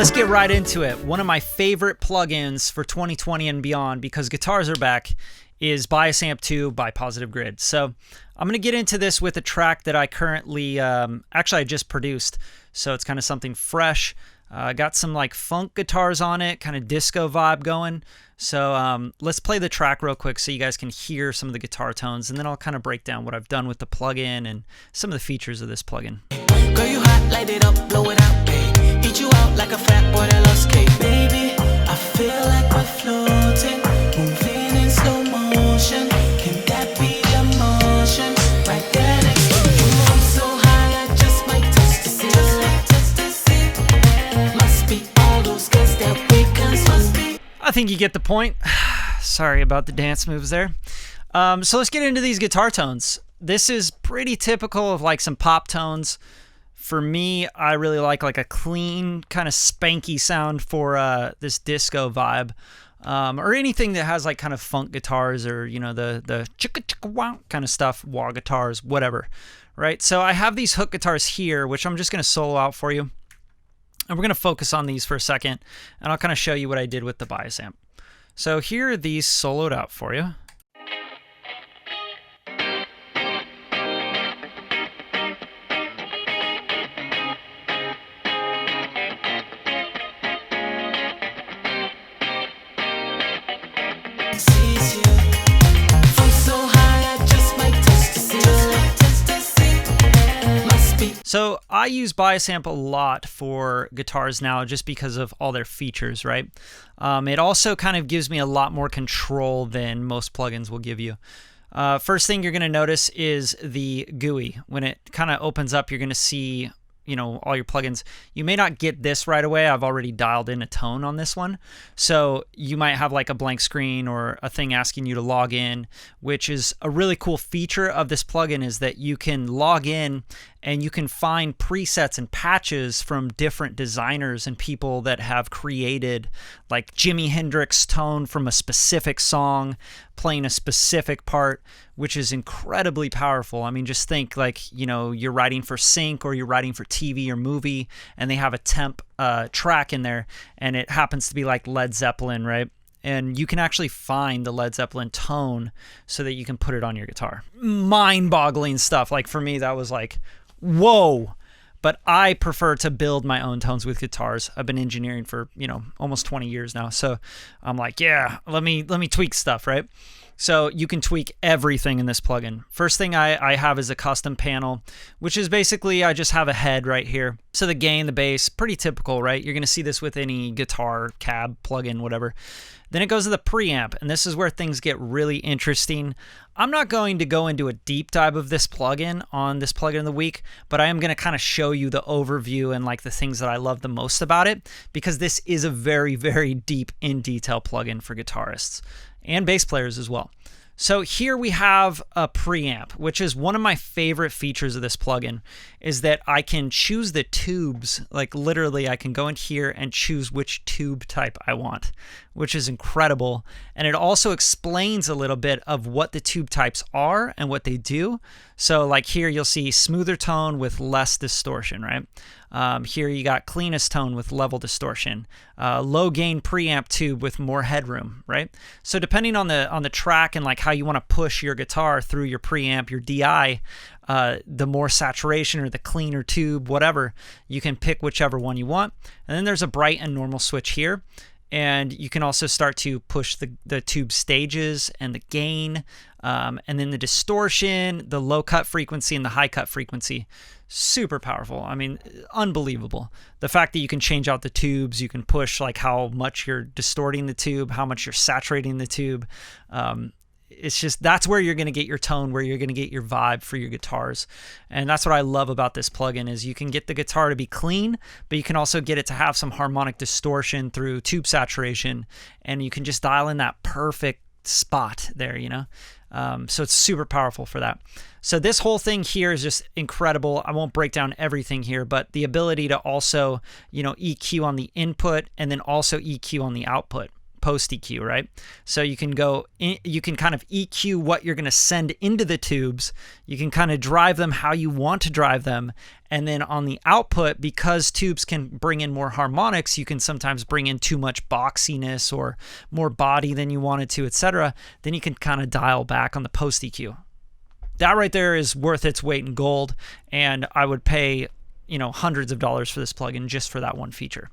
let's get right into it. One of my favorite plugins for 2020 and beyond, because guitars are back, is Preamp 2 by Positive Grid. So I'm going to get into this with a track that I currently, actually I just produced. So it's kind of something fresh. Got some like funk guitars on it, kind of disco vibe going. So let's play the track real quick so you guys can hear some of the guitar tones, and then I'll kind of break down what I've done with the plugin and some of the features of this plugin. Girl, you hot, light it up, blow it out, babe. Eat you out like a fat boy that loves cake, baby. I feel like we're floating, moving in slow motion. Can that be the motion? Right there next to you. I'm so high, I just might touch the ceiling. Must be all those girls that we can must be. I think you get the point. Sorry about the dance moves there. So let's get into these guitar tones. This is pretty typical of like some pop tones. For me, I really like a clean, kind of spanky sound for this disco vibe, or anything that has like kind of funk guitars, or you know, the chicka chicka wow kind of stuff, wah guitars, whatever, right? So I have these hook guitars here, which I'm just going to solo out for you, and we're going to focus on these for a second, and I'll kind of show you what I did with the bias amp. So here are these soloed out for you. So I use Preamp a lot for guitars now just because of all their features, right? It also kind of gives me a lot more control than most plugins will give you. First thing you're going to notice is the GUI. When it kind of opens up, you're going to see, you know, all your plugins. You may not get this right away. I've already dialed in a tone on this one. So you might have like a blank screen or a thing asking you to log in, which is a really cool feature of this plugin, is that you can log in and you can find presets and patches from different designers and people that have created like Jimi Hendrix tone from a specific song playing a specific part, which is incredibly powerful. I mean, just think like, you know, you're writing for sync or you're writing for TV or movie, and they have a temp track in there, and it happens to be like Led Zeppelin, right? And you can actually find the Led Zeppelin tone so that you can put it on your guitar. Mind-boggling stuff. Like for me, that was like, whoa. But I prefer to build my own tones with guitars. I've been engineering for, you know, almost 20 years now. So I'm like, yeah, let me tweak stuff, right? So you can tweak everything in this plugin. First thing I have is a custom panel, which is basically I just have a head right here. So the gain, the bass, pretty typical, right? You're going to see this with any guitar, cab, plugin, whatever. Then it goes to the preamp, and this is where things get really interesting. I'm not going to go into a deep dive of this plugin on this plugin of the week, but I am going to kind of show you the overview and like the things that I love the most about it, because this is a very, very deep in detail plugin for guitarists and bass players as well. So here we have a preamp, which is one of my favorite features of this plugin, is that I can choose the tubes. Like literally I can go in here and choose which tube type I want, which is incredible. And it also explains a little bit of what the tube types are and what they do. So like here you'll see smoother tone with less distortion, right? Here you got cleanest tone with level distortion, low gain preamp tube with more headroom, right? So depending on the track and like how you want to push your guitar through your preamp, your DI, the more saturation or the cleaner tube, whatever, you can pick whichever one you want. And then there's a bright and normal switch here. And you can also start to push the tube stages and the gain, and then the distortion, the low cut frequency, and the high cut frequency. Super powerful. I mean, unbelievable. The fact that you can change out the tubes, you can push like how much you're distorting the tube, how much you're saturating the tube. It's just, that's where you're going to get your tone, where you're going to get your vibe for your guitars. And that's what I love about this plugin, is you can get the guitar to be clean, but you can also get it to have some harmonic distortion through tube saturation, and you can just dial in that perfect spot there, you know? So it's super powerful for that. So this whole thing here is just incredible. I won't break down everything here, but the ability to also, you know, EQ on the input and then also EQ on the output. post EQ, right? So you can go in, you can kind of EQ what you're going to send into the tubes. You can kind of drive them how you want to drive them. And then on the output, because tubes can bring in more harmonics, you can sometimes bring in too much boxiness or more body than you wanted to, etc. Then you can kind of dial back on the post EQ. That right there is worth its weight in gold, and I would pay, you know, hundreds of dollars for this plugin just for that one feature.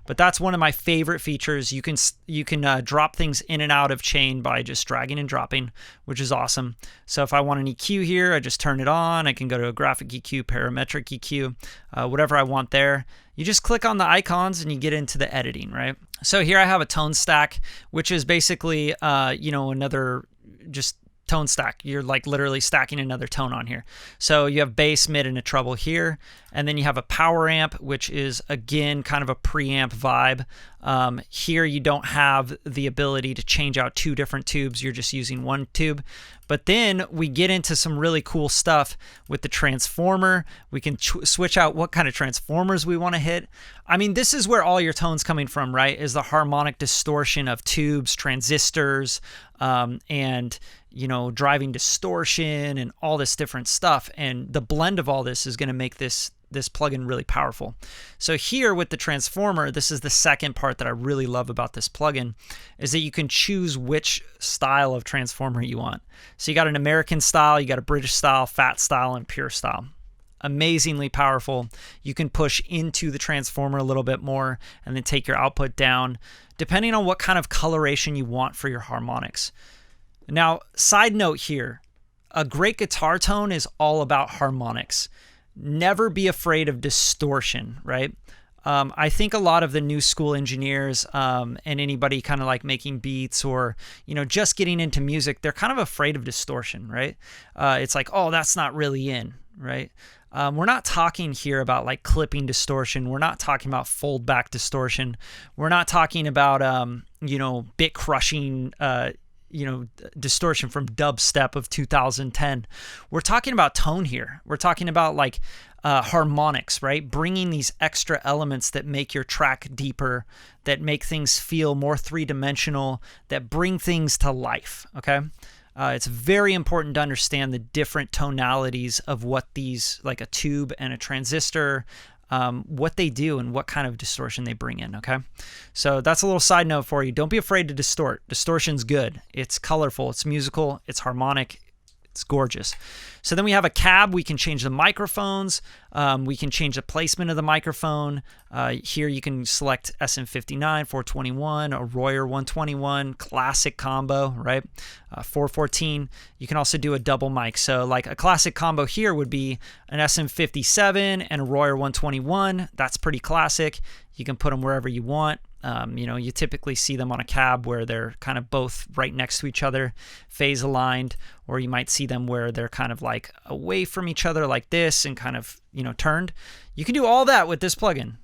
But that's one of my favorite features. You can drop things in and out of chain by just dragging and dropping, which is awesome. So if I want an EQ here, I just turn it on. I can go to a graphic EQ, parametric EQ, whatever I want there. You just click on the icons and you get into the editing, right? So here I have a tone stack, which is basically, you know, another just tone stack. You're like literally stacking another tone on here. So you have bass, mid, and a treble here. And then you have a power amp, which is again kind of a preamp vibe. Here you don't have the ability to change out two different tubes. You're just using one tube. But then we get into some really cool stuff with the transformer. We can switch out what kind of transformers we want to hit. I mean, this is where all your tone's coming from, right? Is the harmonic distortion of tubes, transistors, and you know, driving distortion and all this different stuff. And the blend of all this is going to make this plugin really powerful. So here with the transformer, this is the second part that I really love about this plugin, is that you can choose which style of transformer you want. So you got an American style, you got a British style, fat style, and pure style. Amazingly powerful. You can push into the transformer a little bit more and then take your output down, depending on what kind of coloration you want for your harmonics. Now, side note here, a great guitar tone is all about harmonics. Never be afraid of distortion, right? I think a lot of the new school engineers and anybody kind of like making beats or, you know, just getting into music, they're kind of afraid of distortion, right? It's like, oh, that's not really in, right? We're not talking here about like clipping distortion. We're not talking about fold back distortion. We're not talking about, you know, bit crushing, you know, distortion from dubstep of 2010. We're talking about tone here. We're talking about like harmonics, right? Bringing these extra elements that make your track deeper, that make things feel more three-dimensional, that bring things to life, okay? It's very important to understand the different tonalities of what these, like a tube and a transistor, what they do and what kind of distortion they bring in, okay? So that's a little side note for you. Don't be afraid to distort. Distortion's good. It's colorful, it's musical, it's harmonic, it's gorgeous. So then we have a cab. We can change the microphones. We can change the placement of the microphone. Here you can select SM59, 421, a Royer 121, classic combo, right? 414. You can also do a double mic. So like a classic combo here would be an SM57 and a Royer 121. That's pretty classic. You can put them wherever you want. You know, you typically see them on a cab where they're kind of both right next to each other, phase aligned, or you might see them where they're kind of like away from each other like this and kind of, you know, turned. You can do all that with this plugin.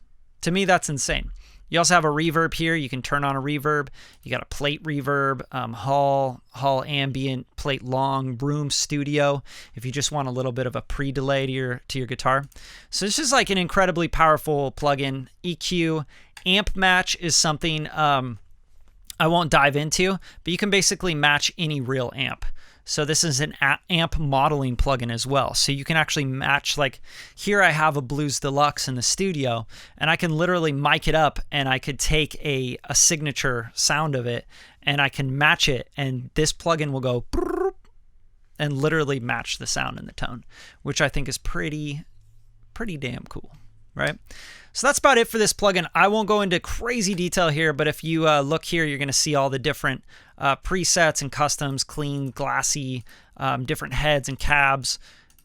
To me, that's insane. You also have a reverb here. You can turn on a reverb. You got a plate reverb, hall ambient, plate long, room studio, if you just want a little bit of a pre-delay to your guitar. So this is like an incredibly powerful plugin. EQ, amp match is something I won't dive into, but you can basically match any real amp. So this is an amp modeling plugin as well. So you can actually match, like here I have a Blues Deluxe in the studio and I can literally mic it up and I could take a signature sound of it and I can match it, and this plugin will go and literally match the sound and the tone, which I think is pretty damn cool, right? So that's about it for this plugin. I won't go into crazy detail here, but if you look here, you're going to see all the different presets and customs, clean, glassy, different heads and cabs,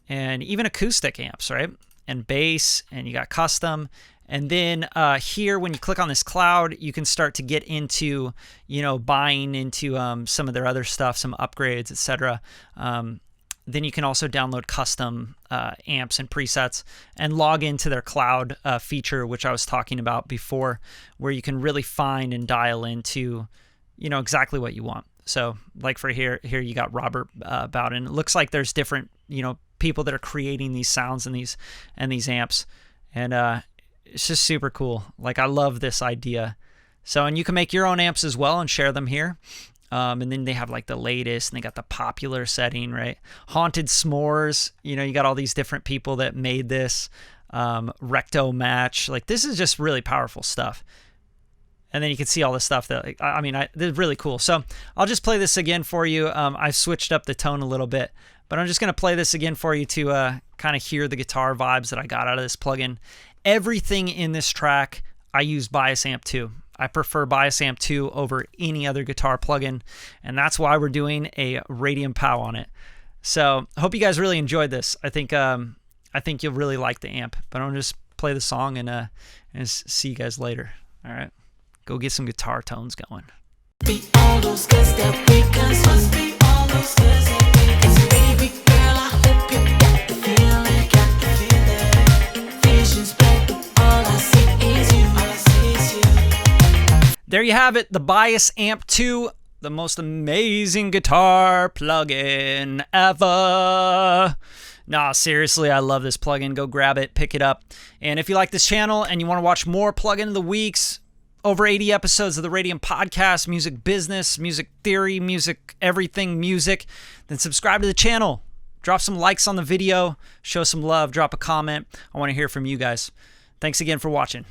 and even acoustic amps, right? And bass, and you got custom. And then here, when you click on this cloud, you can start to get into, you know, buying into some of their other stuff, some upgrades, etc. Then you can also download custom amps and presets and log into their cloud feature, which I was talking about before, where you can really find and dial into, you know, exactly what you want. So like for here you got Robert Bowden. It looks like there's different, you know, people that are creating these sounds and these amps, and it's just super cool. Like I love this idea So, and you can make your own amps as well and share them here. And then they have like the latest, and they got the popular setting, right? Haunted S'mores, you know, you got all these different people that made this. Recto Match, like this is just really powerful stuff. And then you can see all the stuff that, like, I mean, they're really cool. So I'll just play this again for you. I've switched up the tone a little bit, but I'm just going to play this again for you to kind of hear the guitar vibes that I got out of this plugin. Everything in this track, I use Bias Amp 2. I prefer Bias Amp 2 over any other guitar plugin, and that's why we're doing a Radium POW on it. So I hope you guys really enjoyed this. I think you'll really like the amp, but I'm going to just play the song and see you guys later. All right, go get some guitar tones going. Be all those girls that we can must be all those girls that we can. Baby girl, I hope you got the feeling, Visions black, all I see is you, all I see is you. There you have it, the Bias Amp 2, the most amazing guitar plugin ever. Nah, seriously, I love this plugin. Go grab it, pick it up. And if you like this channel and you want to watch more plugin of the weeks, over 80 episodes of the Radium podcast, music business, music theory, music, everything music, then subscribe to the channel. Drop some likes on the video, show some love, drop a comment. I want to hear from you guys. Thanks again for watching.